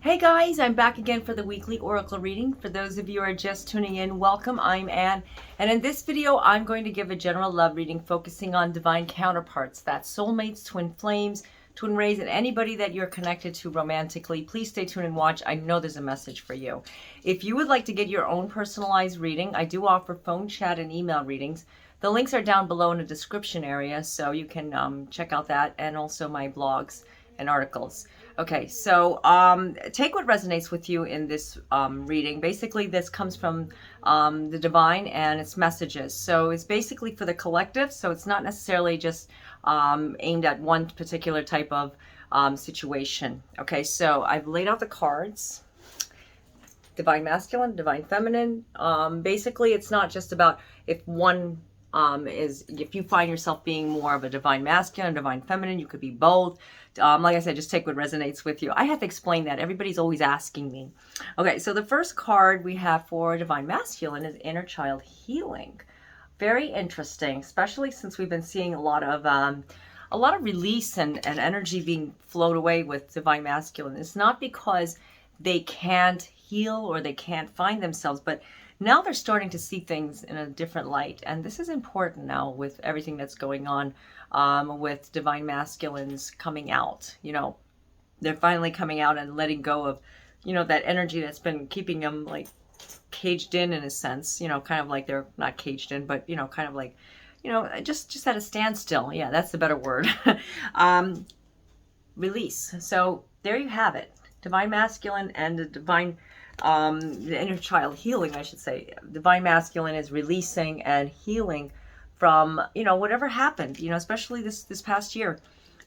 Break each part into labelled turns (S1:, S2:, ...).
S1: Hey guys, I'm back again for the weekly oracle reading. For those of you who are just tuning in, welcome. I'm Anne, and in this video I'm going to give a general love reading focusing on divine counterparts. That's soulmates, twin flames, twin rays, and anybody that you're connected to romantically. Please stay tuned and watch. I know there's a message for you. If you would like to get your own personalized reading, I do offer phone, chat, and email readings. The links are down below in the description area, so you can check out that and also my blogs and articles. Okay, so take what resonates with you in this reading. Basically, this comes from the divine and its messages. So it's basically for the collective, so it's not necessarily just aimed at one particular type of situation. Okay, so I've laid out the cards. Divine masculine, divine feminine. Basically, it's not just about if one if you find yourself being more of a divine masculine, divine feminine, you could be both. Like I said, just take what resonates with you. I have to explain that. Everybody's always asking me. Okay, so the first card we have for divine masculine is inner child healing. Very interesting, especially since we've been seeing a lot of release and energy being flowed away with divine masculine. It's not because they can't heal or they can't find themselves, but now they're starting to see things in a different light. And this is important now with everything that's going on with divine masculines coming out. You know, they're finally coming out and letting go of, you know, that energy that's been keeping them like caged in a sense, you know, kind of like they're not caged in, but, you know, kind of like, you know, just at a standstill. Yeah, that's the better word. Release. So there you have it. Divine masculine and the divine the inner child healing, I should say. Divine masculine is releasing and healing from, you know, whatever happened, you know, especially this past year.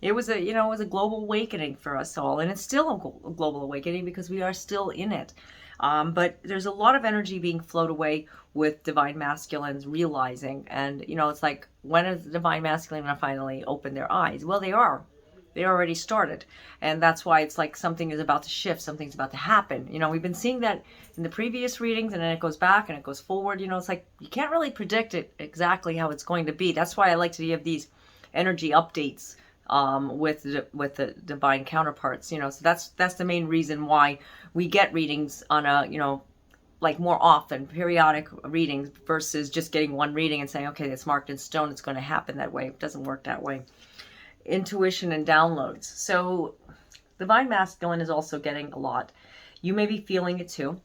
S1: It was a, you know, it was a global awakening for us all, and it's still a global awakening because we are still in it. But there's a lot of energy being flowed away with divine masculines realizing, and, you know, it's like, when is the divine masculine going to finally open their eyes? Well, they are. They already started, and that's why it's like something is about to shift, something's about to happen. You know, we've been seeing that in the previous readings, and then it goes back and it goes forward. You know, it's like you can't really predict it exactly how it's going to be. That's why I like to give these energy updates with the divine counterparts. You know, so that's the main reason why we get readings on a, you know, like more often, periodic readings versus just getting one reading and saying, okay, it's marked in stone, it's going to happen that way. It doesn't work that way. Intuition and downloads. So divine masculine is also getting a lot. You may be feeling it too.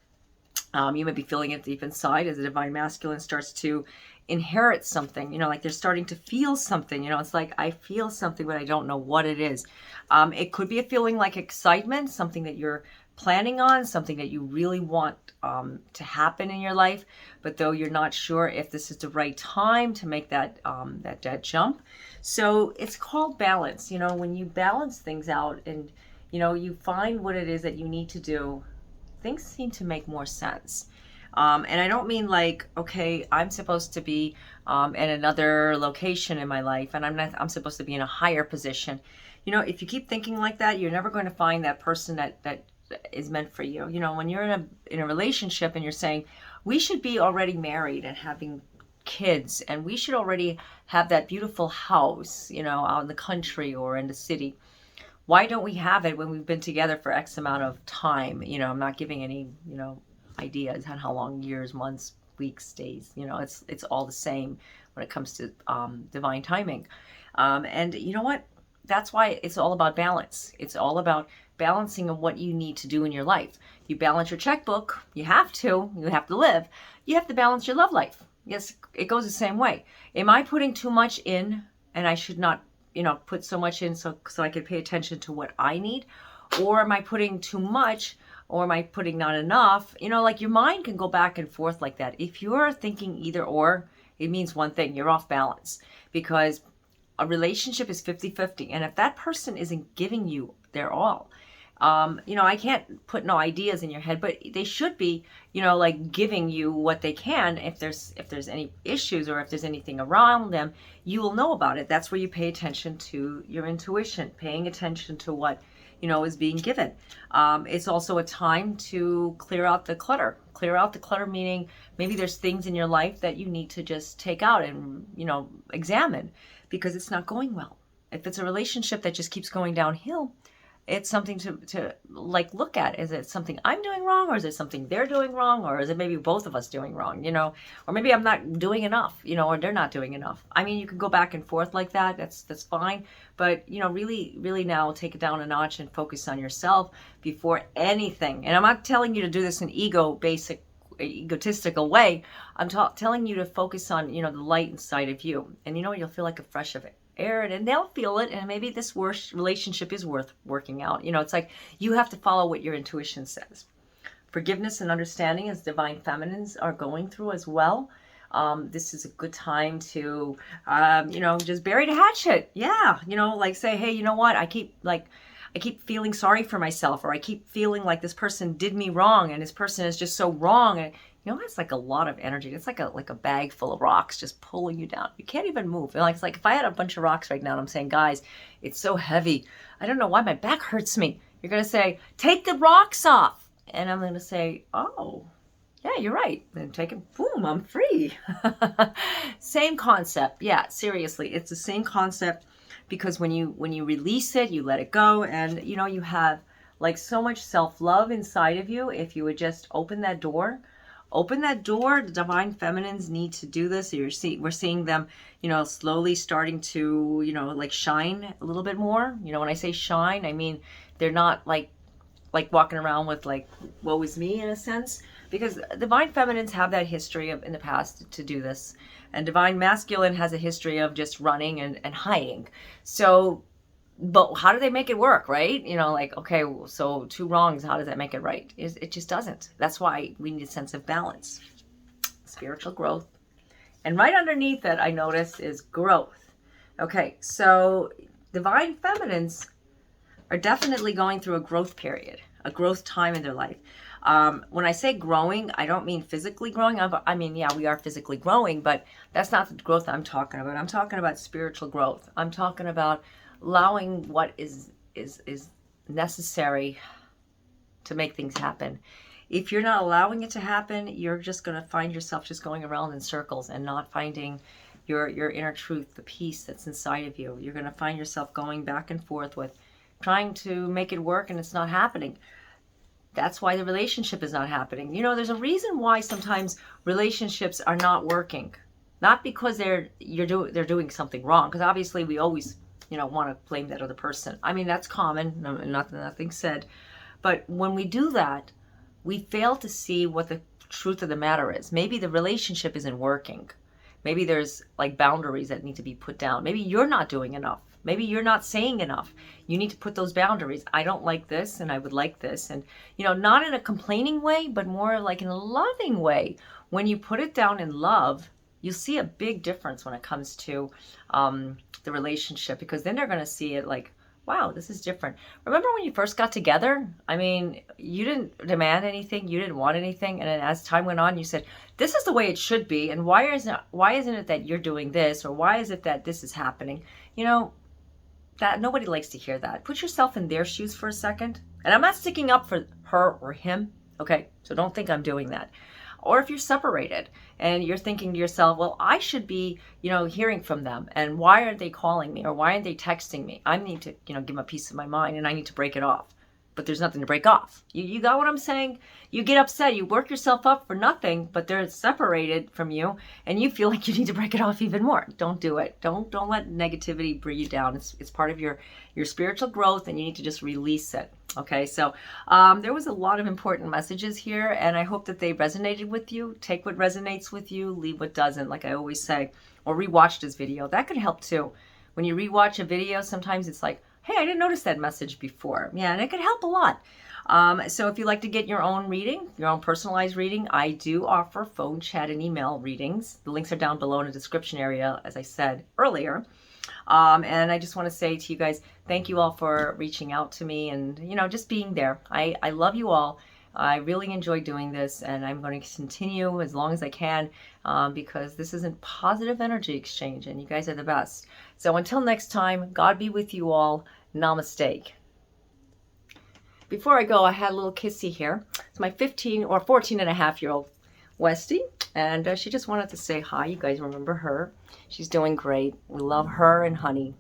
S1: You may be feeling it deep inside as the divine masculine starts to inherit something, you know, like they're starting to feel something, you know, it's like, I feel something, but I don't know what it is. It could be a feeling like excitement, something that you're planning on, something that you really want to happen in your life, but though you're not sure if this is the right time to make that that jump. So it's called balance. You know, when you balance things out and, you know, you find what it is that you need to do, things seem to make more sense. And I don't mean like, okay, I'm supposed to be in another location in my life, and I'm supposed to be in a higher position. You know, if you keep thinking like that, you're never going to find that person that is meant for you. You know, when you're in a relationship and you're saying, we should be already married and having kids, and we should already have that beautiful house, you know, out in the country or in the city. Why don't we have it when we've been together for X amount of time? You know, I'm not giving any, you know, ideas on how long, years, months, weeks, days. You know, it's all the same when it comes to divine timing. And you know what? That's why it's all about balance. It's all about balancing of what you need to do in your life. You balance your checkbook. You have to live. You have to balance your love life. Yes, it goes the same way. Am I putting too much in and I should not, you know, put so much in so I could pay attention to what I need? Or am I putting too much, or am I putting not enough? You know, like your mind can go back and forth like that. If you're thinking either or, it means one thing: you're off balance, because a relationship is 50-50. And if that person isn't giving you their all, you know, I can't put no ideas in your head, but they should be, you know, like giving you what they can. If there's any issues or if there's anything around them, you will know about it. That's where you pay attention to your intuition, paying attention to what, you know, is being given. It's also a time to clear out the clutter. Clear out the clutter, meaning maybe there's things in your life that you need to just take out and, you know, examine because it's not going well. If it's a relationship that just keeps going downhill, It's something to like look at. Is it something I'm doing wrong, or is it something they're doing wrong, or is it maybe both of us doing wrong, you know? Or maybe I'm not doing enough, you know, or they're not doing enough. I mean, you can go back and forth like that. That's fine. But, you know, really now take it down a notch and focus on yourself before anything. And I'm not telling you to do this in egotistical way. I'm telling you to focus on, you know, the light inside of you. And you know, you'll feel like a fresh of air, and they'll feel it, and maybe this relationship is worth working out. You know, it's like you have to follow what your intuition says. Forgiveness and understanding, as divine feminines are going through as well. This is a good time to, you know, just bury the hatchet. Yeah, you know, like say, hey, you know what? I keep feeling sorry for myself, or I keep feeling like this person did me wrong, and this person is just so wrong. And you know, it's like a lot of energy. It's like a bag full of rocks just pulling you down. You can't even move. And it's like if I had a bunch of rocks right now and I'm saying, guys, it's so heavy. I don't know why my back hurts me. You're going to say, take the rocks off. And I'm going to say, oh, yeah, you're right. Then take it, boom, I'm free. Same concept. Yeah, seriously, it's the same concept, because when you release it, you let it go, and you know, you have like so much self-love inside of you. If you would just open that door. The divine feminines need to do this. We're seeing them, you know, slowly starting to, you know, like shine a little bit more. You know, when I say shine, I mean they're not like walking around with like, woe is me, in a sense, because divine feminines have that history of in the past to do this, and divine masculine has a history of just running and hiding. So, but how do they make it work, right? You know, like, okay, so two wrongs, how does that make it right? It just doesn't. That's why we need a sense of balance, spiritual growth. And right underneath that, I noticed, is growth. Okay, so divine feminines are definitely going through a growth period, a growth time in their life. When I say growing, I don't mean physically growing. I mean, yeah, we are physically growing, but that's not the growth I'm talking about. I'm talking about spiritual growth. I'm talking about allowing what is necessary to make things happen. If you're not allowing it to happen, you're just going to find yourself just going around in circles and not finding your inner truth, the peace that's inside of you. You're going to find yourself going back and forth with trying to make it work, and it's not happening. That's why the relationship is not happening. You know, there's a reason why sometimes relationships are not working. Not because they're doing something wrong, because obviously we always, you know, want to blame that other person. I mean, that's common, nothing said. But when we do that, we fail to see what the truth of the matter is. Maybe the relationship isn't working. Maybe there's like boundaries that need to be put down. Maybe you're not doing enough. Maybe you're not saying enough. You need to put those boundaries. I don't like this, and I would like this. And, you know, not in a complaining way, but more like in a loving way. When you put it down in love, you'll see a big difference when it comes to the relationship, because then they're going to see it like, wow, this is different. Remember when you first got together? I mean, you didn't demand anything. You didn't want anything. And then as time went on, you said, this is the way it should be. And why isn't it that you're doing this? Or why is it that this is happening? You know, that nobody likes to hear that. Put yourself in their shoes for a second. And I'm not sticking up for her or him. Okay, so don't think I'm doing that. Or if you're separated and you're thinking to yourself, well, I should be, you know, hearing from them. And why aren't they calling me? Or why aren't they texting me? I need to, you know, give them a piece of my mind, and I need to break it off. But there's nothing to break off. You got what I'm saying? You get upset. You work yourself up for nothing, but they're separated from you, and you feel like you need to break it off even more. Don't do it. Don't let negativity bring you down. It's part of your spiritual growth, and you need to just release it. Okay, so there was a lot of important messages here, and I hope that they resonated with you. Take what resonates with you, leave what doesn't, like I always say. Or rewatch this video. That could help too. When you rewatch a video, sometimes it's like, hey, I didn't notice that message before. Yeah, and it could help a lot. So if you'd like to get your own reading, your own personalized reading, I do offer phone, chat, and email readings. The links are down below in the description area, as I said earlier. And I just want to say to you guys, thank you all for reaching out to me and, you know, just being there. I love you all. I really enjoy doing this, and I'm going to continue as long as I can because this is a positive energy exchange, and you guys are the best. So until next time, God be with you all. Namaste. Before I go, I had a little kissy here. It's my 14-and-a-half-year-old Westie, and she just wanted to say hi. You guys remember her. She's doing great. We love her and Honey.